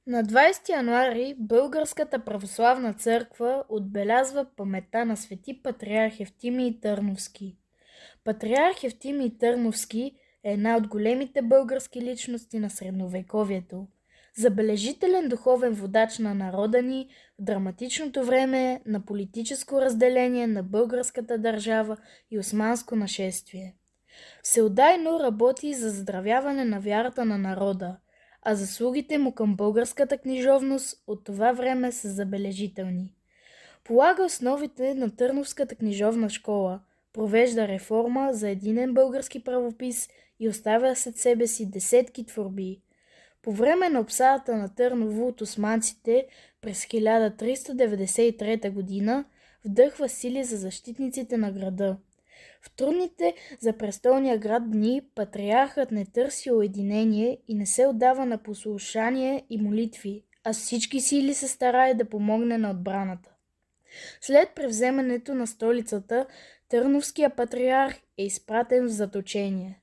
На 20 януари Българската православна църква отбелязва паметта на свети патриарх Евтимий Търновски. Патриарх Евтимий Търновски е една от големите български личности на средновековието. Забележителен духовен водач на народа ни в драматичното време на политическо разделение на българската държава и османско нашествие. Всеотдайно работи за заздравяване на вярата на народа, а заслугите му към българската книжовност от това време са забележителни. Полага основите на Търновската книжовна школа, провежда реформа за единен български правопис и оставя след себе си десетки творби. По време на обсадата на Търново от османците през 1393 година вдъхва сили за защитниците на града. В трудните за престолния град дни патриархът не търси уединение и не се отдава на послушание и молитви, а с всички сили се старае да помогне на отбраната. След превземането на столицата, Търновския патриарх е изпратен в заточение.